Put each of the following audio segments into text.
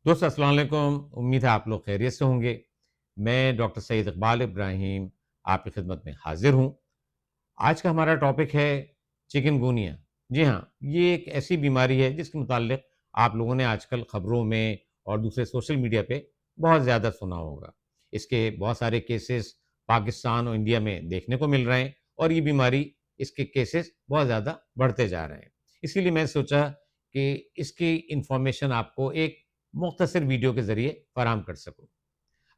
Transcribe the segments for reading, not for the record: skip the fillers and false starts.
دوست السلام علیکم، امید ہے آپ لوگ خیریت سے ہوں گے۔ میں ڈاکٹر سعید اقبال ابراہیم آپ کی خدمت میں حاضر ہوں۔ آج کا ہمارا ٹاپک ہے چکن گونیا۔ جی ہاں، یہ ایک ایسی بیماری ہے جس کے متعلق آپ لوگوں نے آج کل خبروں میں اور دوسرے سوشل میڈیا پہ بہت زیادہ سنا ہوگا۔ اس کے بہت سارے کیسز پاکستان اور انڈیا میں دیکھنے کو مل رہے ہیں، اور یہ بیماری اس کے کیسز بہت زیادہ بڑھتے جا رہے ہیں۔ اسی لیے میں سوچا کہ اس کی انفارمیشن آپ کو ایک مختصر ویڈیو کے ذریعے فراہم کر سکوں۔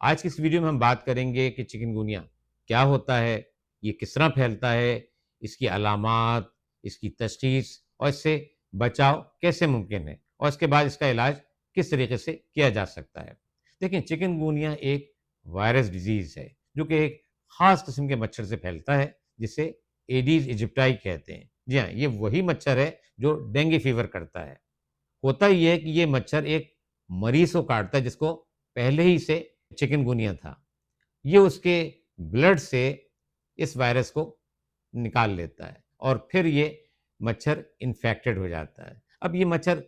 آج کی اس ویڈیو میں ہم بات کریں گے کہ چکن گونیا کیا ہوتا ہے، یہ کس طرح پھیلتا ہے، اس کی علامات، اس کی تشخیص اور اس سے بچاؤ کیسے ممکن ہے، اور اس کے بعد اس کا علاج کس طریقے سے کیا جا سکتا ہے۔ دیکھیں، چکن گونیا ایک وائرس ڈیزیز ہے جو کہ ایک خاص قسم کے مچھر سے پھیلتا ہے جسے ایڈیز ایجپٹائی کہتے ہیں۔ جی ہاں، یہ وہی مچھر ہے جو ڈینگی فیور کرتا ہے۔ ہوتا یہ ہے کہ یہ مچھر ایک مریض کو کاٹتا ہے جس کو پہلے ہی سے چکن گونیا تھا۔ یہ اس کے بلڈ سے اس وائرس کو نکال لیتا ہے، اور پھر یہ مچھر انفیکٹڈ ہو جاتا ہے۔ اب یہ مچھر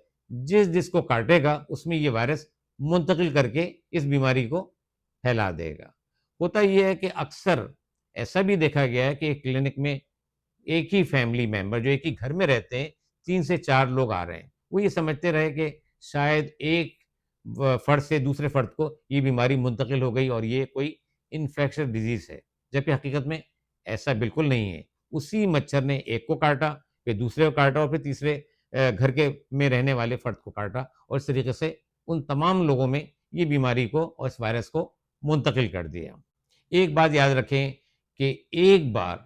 جس کو کاٹے گا اس میں یہ وائرس منتقل کر کے اس بیماری کو پھیلا دے گا۔ ہوتا یہ ہے کہ اکثر ایسا بھی دیکھا گیا ہے کہ ایک کلینک میں ایک ہی فیملی ممبر جو ایک ہی گھر میں رہتے ہیں، 3 سے 4 لوگ آ رہے ہیں، وہ یہ سمجھتے رہے کہ شاید ایک فرد سے دوسرے فرد کو یہ بیماری منتقل ہو گئی اور یہ کوئی انفیکشس ڈیزیز ہے، جبکہ حقیقت میں ایسا بالکل نہیں ہے۔ اسی مچھر نے ایک کو کاٹا، پھر دوسرے کو کاٹا، اور پھر تیسرے گھر کے میں رہنے والے فرد کو کاٹا، اور اس طریقے سے ان تمام لوگوں میں یہ بیماری کو اور اس وائرس کو منتقل کر دیا۔ ایک بات یاد رکھیں کہ ایک بار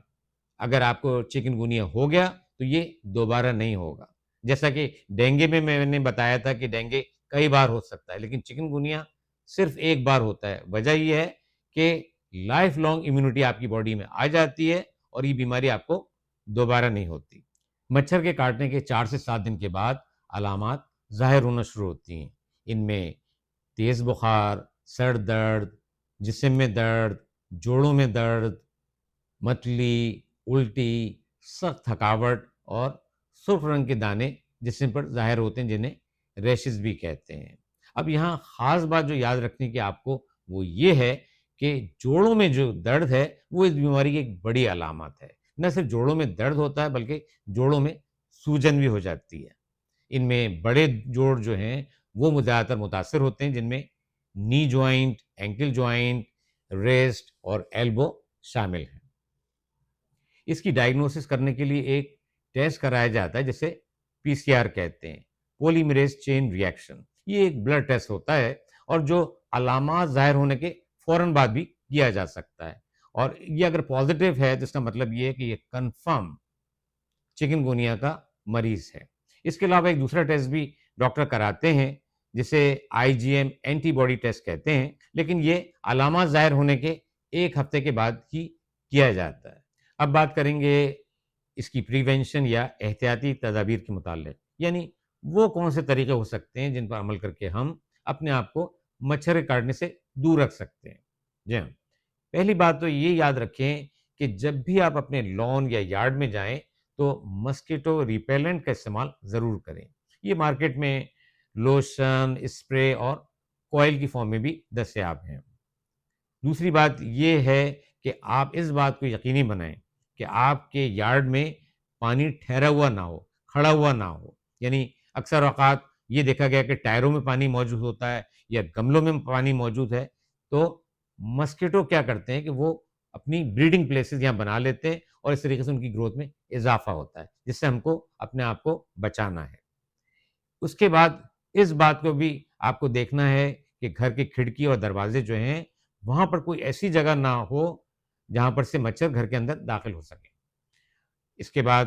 اگر آپ کو چکن گونیا ہو گیا تو یہ دوبارہ نہیں ہوگا۔ جیسا کہ ڈینگے میں نے بتایا تھا کہ ڈینگے کئی بار ہو سکتا ہے، لیکن چکن گونیا صرف ایک بار ہوتا ہے۔ وجہ یہ ہے کہ لائف لانگ امیونٹی آپ کی باڈی میں آ جاتی ہے، اور یہ بیماری آپ کو دوبارہ نہیں ہوتی۔ مچھر کے کاٹنے کے 4 سے 7 دن کے بعد علامات ظاہر ہونا شروع ہوتی ہیں۔ ان میں تیز بخار، سر درد، جسم میں درد، جوڑوں میں درد، متلی، الٹی، سخت تھکاوٹ اور سرخ رنگ کے دانے جسم پر ظاہر ہوتے ہیں، جنہیں ریشز بھی کہتے ہیں۔ اب یہاں خاص بات جو یاد رکھنے کی آپ کو وہ یہ ہے کہ جوڑوں میں جو درد ہے وہ اس بیماری کی ایک بڑی علامت ہے۔ نہ صرف جوڑوں میں درد ہوتا ہے بلکہ جوڑوں میں سوجن بھی ہو جاتی ہے۔ ان میں بڑے جوڑ جو ہیں وہ زیادہ تر متاثر ہوتے ہیں، جن میں نی جوائنٹ، اینکل جوائنٹ، ریسٹ اور ایلبو شامل ہیں۔ اس کی ڈائگنوسس کرنے کے لیے ایک ٹیسٹ کرایا جاتا ہے جسے PCR کہتے ہیں، پولیمریز چین ری ایکشن۔ یہ ایک بلڈ ٹیسٹ ہوتا ہے، اور جو علامات ظاہر ہونے کے فوراً بعد بھی کیا جا سکتا ہے، اور یہ اگر پازیٹیو ہے تو اس کا مطلب یہ ہے کہ یہ کنفرم چکن گونیا کا مریض ہے۔ اس کے علاوہ ایک دوسرا ٹیسٹ بھی ڈاکٹر کراتے ہیں جسے IgM اینٹی باڈی ٹیسٹ کہتے ہیں، لیکن یہ علامات ظاہر ہونے کے 1 ہفتے کے بعد ہی کیا جاتا ہے۔ اب بات کریں گے اس کی پریونشن یا احتیاطی تدابیر کے متعلق، یعنی وہ کون سے طریقے ہو سکتے ہیں جن پر عمل کر کے ہم اپنے آپ کو مچھر کے کاٹنے سے دور رکھ سکتے ہیں۔ جی ہاں، پہلی بات تو یہ یاد رکھیں کہ جب بھی آپ اپنے لان یا یارڈ میں جائیں تو مسکیٹو ریپیلنٹ کا استعمال ضرور کریں۔ یہ مارکیٹ میں لوشن، اسپرے اور کوئل کی فارم میں بھی دستیاب ہیں۔ دوسری بات یہ ہے کہ آپ اس بات کو یقینی بنائیں کہ آپ کے یارڈ میں پانی ٹھہرا ہوا نہ ہو، کھڑا ہوا نہ ہو۔ یعنی اکثر اوقات یہ دیکھا گیا کہ ٹائروں میں پانی موجود ہوتا ہے یا گملوں میں پانی موجود ہے، تو مسکیٹو کیا کرتے ہیں کہ وہ اپنی بریڈنگ پلیسز یہاں بنا لیتے ہیں، اور اس طریقے سے ان کی گروتھ میں اضافہ ہوتا ہے، جس سے ہم کو اپنے آپ کو بچانا ہے۔ اس کے بعد اس بات کو بھی آپ کو دیکھنا ہے کہ گھر کی کھڑکی اور دروازے جو ہیں وہاں پر کوئی ایسی جگہ نہ ہو جہاں پر سے مچھر گھر کے اندر داخل ہو سکے۔ اس کے بعد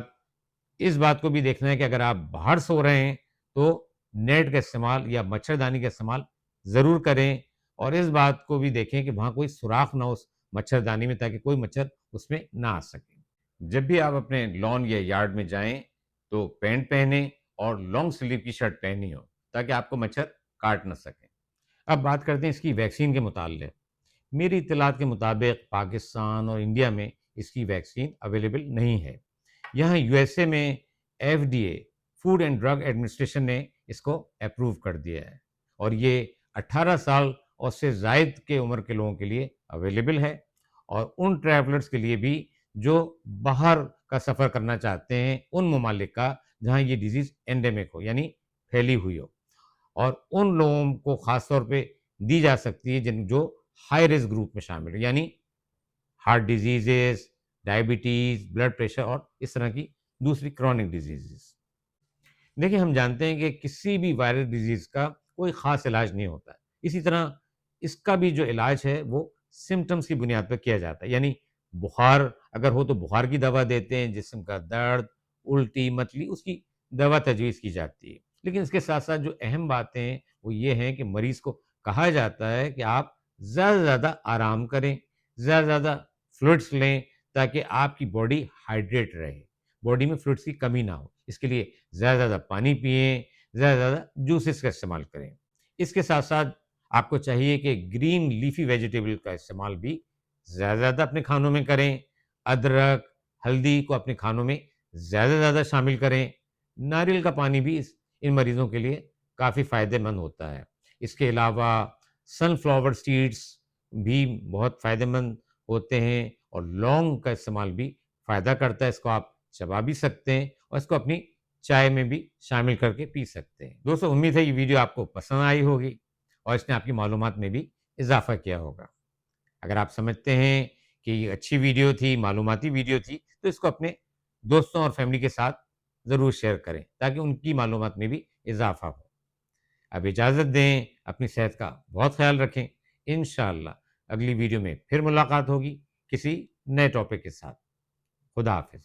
اس بات کو بھی دیکھنا ہے کہ اگر آپ باہر سو رہے ہیں تو نیٹ کا استعمال یا مچھردانی کا استعمال ضرور کریں، اور اس بات کو بھی دیکھیں کہ وہاں کوئی سوراخ نہ ہو اس مچھردانی میں، تاکہ کوئی مچھر اس میں نہ آ سکے۔ جب بھی آپ اپنے لان یا یارڈ میں جائیں تو پینٹ پہنیں اور لانگ سلیو کی شرٹ پہنی ہو، تاکہ آپ کو مچھر کاٹ نہ سکیں۔ اب بات کرتے ہیں اس کی ویکسین کے متعلق۔ میری اطلاعات کے مطابق پاکستان اور انڈیا میں اس کی ویکسین اویلیبل نہیں ہے۔ یہاں USA میں FDA food and drug administration نے اس کو اپروو کر دیا ہے، اور یہ 18 سال اور سے زائد کے عمر کے لوگوں کے لیے اویلیبل ہے، اور ان ٹریولرز کے لیے بھی جو باہر کا سفر کرنا چاہتے ہیں ان ممالک کا جہاں یہ ڈیزیز اینڈیمک ہو یعنی پھیلی ہوئی ہو، اور ان لوگوں کو خاص طور پہ دی جا سکتی ہے جو ہائی رسک گروپ میں شامل ہے، یعنی heart diseases, diabetes, blood pressure اور اس طرح کی دوسری کرونک ڈیزیزز۔ دیکھیں، ہم جانتے ہیں کہ کسی بھی وائرل ڈیزیز کا کوئی خاص علاج نہیں ہوتا ہے، اسی طرح اس کا بھی جو علاج ہے وہ سمٹمز کی بنیاد پر کیا جاتا ہے، یعنی بخار اگر ہو تو بخار کی دوا دیتے ہیں، جسم کا درد، الٹی، متلی، اس کی دوا تجویز کی جاتی ہے۔ لیکن اس کے ساتھ ساتھ جو اہم باتیں ہیں وہ یہ ہیں کہ مریض کو کہا جاتا ہے کہ آپ زیادہ سے زیادہ آرام کریں، زیادہ سے زیادہ فلوئڈس لیں تاکہ آپ کی باڈی ہائیڈریٹ رہے، باڈی میں فلوئڈس کی کمی نہ ہو۔ اس کے لیے زیادہ سے زیادہ پانی پئیں، زیادہ سے زیادہ جوسز کا استعمال کریں۔ اس کے ساتھ ساتھ آپ کو چاہیے کہ گرین لیفی ویجیٹیبل کا استعمال بھی زیادہ سے زیادہ اپنے کھانوں میں کریں، ادرک، ہلدی کو اپنے کھانوں میں زیادہ سے زیادہ شامل کریں۔ ناریل کا پانی بھی ان مریضوں کے لیے کافی فائدہ مند ہوتا ہے۔ اس کے علاوہ سن فلاور سیڈس بھی بہت فائدہ مند ہوتے ہیں، اور لونگ کا استعمال بھی فائدہ کرتا ہے، اس کو آپ چبا بھی سکتے ہیں اور اس کو اپنی چائے میں بھی شامل کر کے پی سکتے ہیں۔ دوستو، امید ہے یہ ویڈیو آپ کو پسند آئی ہوگی اور اس نے آپ کی معلومات میں بھی اضافہ کیا ہوگا۔ اگر آپ سمجھتے ہیں کہ یہ اچھی ویڈیو تھی، معلوماتی ویڈیو تھی، تو اس کو اپنے دوستوں اور فیملی کے ساتھ ضرور شیئر کریں تاکہ ان کی معلومات میں بھی اضافہ ہو۔ اب اجازت دیں، اپنی صحت کا بہت خیال رکھیں۔ انشاءاللہ اگلی ویڈیو میں پھر ملاقات ہوگی کسی نئے ٹاپک کے ساتھ۔ خدا حافظ۔